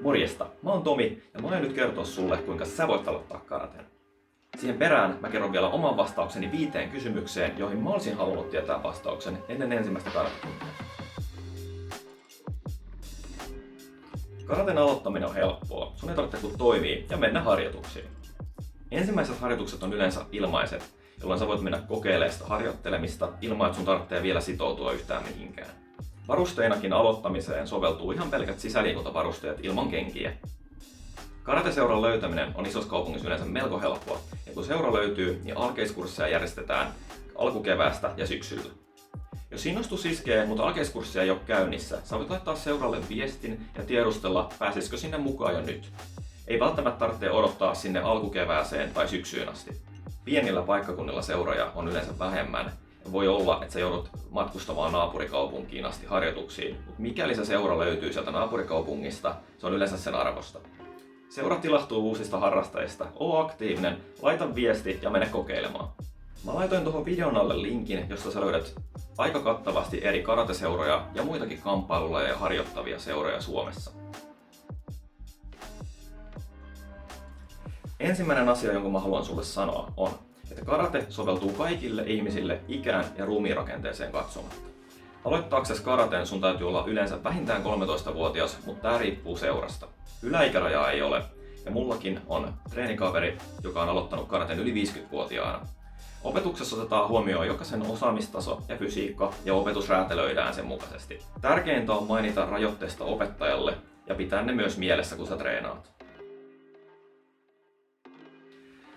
Morjesta, mä oon Tomi ja mä aion nyt kertoa sulle, kuinka sä voit aloittaa karaten. Siihen perään mä kerron vielä oman vastaukseni 5 kysymykseen, joihin mä olisin halunnut tietää vastauksen ennen ensimmäistä karatetuntia. Karaten aloittaminen on helppoa, sun ei tarvitse kuin toimia ja mennä harjoituksiin. Ensimmäiset harjoitukset on yleensä ilmaiset, jolloin sä voit mennä kokeilemaan sitä harjoittelemista ilman, että sun tarvitsee vielä sitoutua yhtään mihinkään. Varusteinakin aloittamiseen soveltuu ihan pelkät sisäliikuntavarusteet ilman kenkiä. Karateseuran löytäminen on isossa kaupungissa yleensä melko helppoa, ja kun seura löytyy, niin alkeiskursseja järjestetään alkukeväästä ja syksyllä. Jos innostus iskee, mutta alkeiskursseja ei ole käynnissä, sä voit laittaa seuralle viestin ja tiedustella, pääsisikö sinne mukaan jo nyt. Ei välttämättä tarvitse odottaa sinne alkukevääseen tai syksyyn asti. Pienillä paikkakunnilla seuroja on yleensä vähemmän. Voi olla, että sä joudut matkustamaan naapurikaupunkiin asti harjoituksiin, mutta mikäli se seura löytyy sieltä naapurikaupungista, se on yleensä sen arvosta. Seura tilahtuu uusista harrastajista, oo aktiivinen, laita viesti ja mene kokeilemaan. Mä laitoin tuohon videon alle linkin, josta sä löydät aika kattavasti eri karateseuroja ja muitakin kamppailulajeja harjoittavia seuroja Suomessa. Ensimmäinen asia, jonka mä haluan sulle sanoa, on, että karate soveltuu kaikille ihmisille ikään ja ruumiinrakenteeseen katsomatta. Aloittaaksesi karaten sun täytyy olla yleensä vähintään 13-vuotias, mutta tää riippuu seurasta. Yläikärajaa ei ole, ja mullakin on treenikaveri, joka on aloittanut karaten yli 50-vuotiaana. Opetuksessa otetaan huomioon jokaisen osaamistaso ja fysiikka, ja opetus räätälöidään sen mukaisesti. Tärkeintä on mainita rajoitteesta opettajalle ja pitää ne myös mielessä, kun sä treenaat.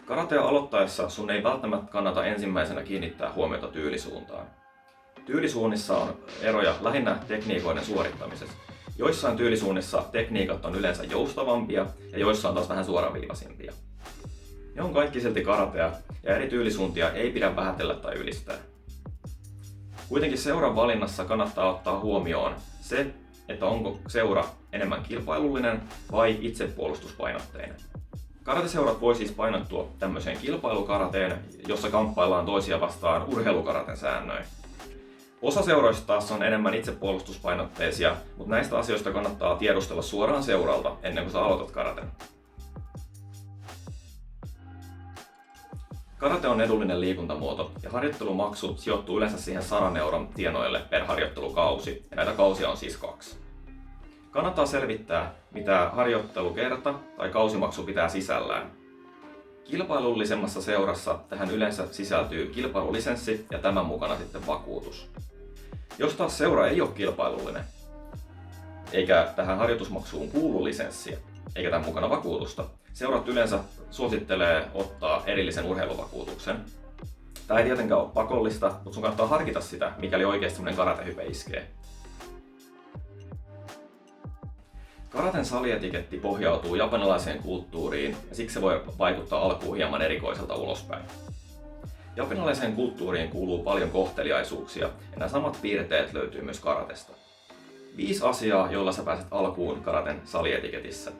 Karatea aloittaessa sun ei välttämättä kannata ensimmäisenä kiinnittää huomiota tyylisuuntaan. Tyylisuunnissa on eroja lähinnä tekniikoiden suorittamisessa. Joissain tyylisuunnissa tekniikat on yleensä joustavampia ja joissain taas vähän suoraviivaisempia. Ne on kaikki silti karatea ja eri tyylisuuntia ei pidä vähätellä tai ylistää. Kuitenkin seuran valinnassa kannattaa ottaa huomioon se, että onko seura enemmän kilpailullinen vai itsepuolustuspainotteinen. Karateseurat voi siis painottua tämmöiseen kilpailukarateen, jossa kamppaillaan toisia vastaan urheilukaraten säännöin. Osa seuroista taas on enemmän itsepuolustuspainotteisia, mutta näistä asioista kannattaa tiedustella suoraan seuralta ennen kuin sä aloitat karaten. Karate on edullinen liikuntamuoto ja harjoittelumaksu sijoittuu yleensä siihen 100 euron tienoille per harjoittelukausi, ja näitä kausia on siis 2. Kannattaa selvittää, mitä harjoittelukerta tai kausimaksu pitää sisällään. Kilpailullisemmassa seurassa tähän yleensä sisältyy kilpailulisenssi ja tämän mukana sitten vakuutus. Jos taas seura ei ole kilpailullinen, eikä tähän harjoitusmaksuun kuulu lisenssiä, eikä tämän mukana vakuutusta, seurat yleensä suosittelee ottaa erillisen urheiluvakuutuksen. Tämä ei tietenkään ole pakollista, mutta sun kannattaa harkita sitä, mikäli oikeasti semmoinen karatehype iskee. Karaten salietiketti pohjautuu japanilaiseen kulttuuriin ja siksi se voi vaikuttaa alkuun hieman erikoiselta ulospäin. Japanilaiseen kulttuuriin kuuluu paljon kohteliaisuuksia ja nämä samat piirteet löytyy myös karatesta. 5 asiaa, joilla sä pääset alkuun karaten salietiketissä.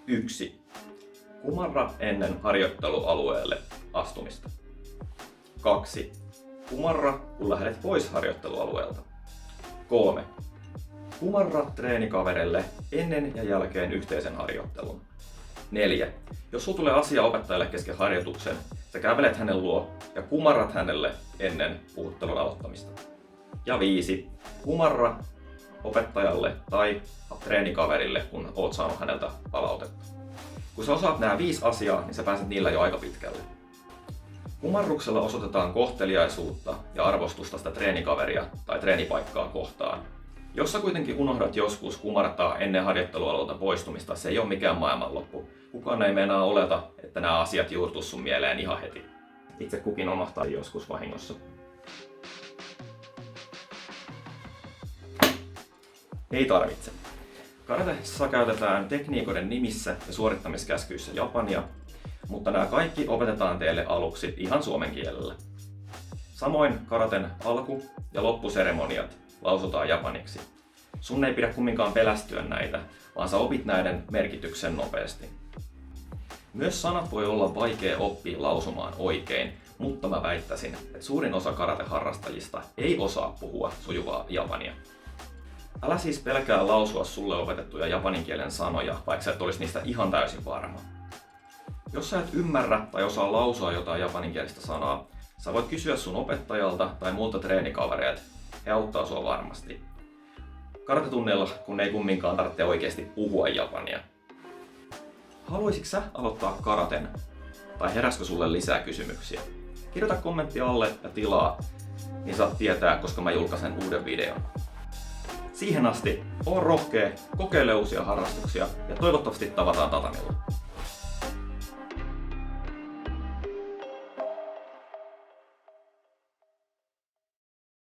1. Kumarra ennen harjoittelualueelle astumista. 2. Kumarra, kun lähdet pois harjoittelualueelta. 3. Kumarra treenikaverille ennen ja jälkeen yhteisen harjoittelun. 4. Jos sulla tulee asia opettajalle kesken harjoituksen, sä kävelet hänen luo ja kumarrat hänelle ennen puhuttelun aloittamista. Ja 5. Kumarra opettajalle tai treenikaverille, kun oot saanut häneltä palautetta. Kun sä osaat nämä 5 asiaa, niin sä pääset niillä jo aika pitkälle. Kumarruksella osoitetaan kohteliaisuutta ja arvostusta sitä treenikaveria tai treenipaikkaa kohtaan. Jos sä kuitenkin unohdat joskus kumartaa ennen harjoittelualueelta poistumista, se ei ole mikään maailmanloppu. Kukaan ei meinaa oleta, että nämä asiat juurtuu sun mieleen ihan heti. Itse kukin unohtaa joskus vahingossa. Ei tarvitse. Karatessa käytetään tekniikoiden nimissä ja suorittamiskäskyissä japania, mutta nämä kaikki opetetaan teille aluksi ihan suomen kielellä. Samoin karaten alku- ja loppuseremoniat lausutaan japaniksi. Sun ei pidä kumminkaan pelästyä näitä, vaan sä opit näiden merkityksen nopeasti. Myös sanat voi olla vaikea oppia lausumaan oikein, mutta mä väittäisin, että suurin osa karateharrastajista ei osaa puhua sujuvaa japania. Älä siis pelkää lausua sulle opetettuja japanin kielen sanoja, vaikka sä et olisi niistä ihan täysin varma. Jos sä et ymmärrä tai osaa lausua jotain japaninkielistä sanaa, sä voit kysyä sun opettajalta tai muilta treenikavereilta. He auttaa sua varmasti. Karatetunneilla, kun ei kumminkaan tarvitse oikeasti puhua japania. Haluaisitko sä aloittaa karaten? Tai heräskö sulle lisää kysymyksiä? Kirjoita kommentti alle ja tilaa, niin saat tietää, koska mä julkaisen uuden videon. Siihen asti, oo rohkea, kokeile uusia harrastuksia ja toivottavasti tavataan tatamilla.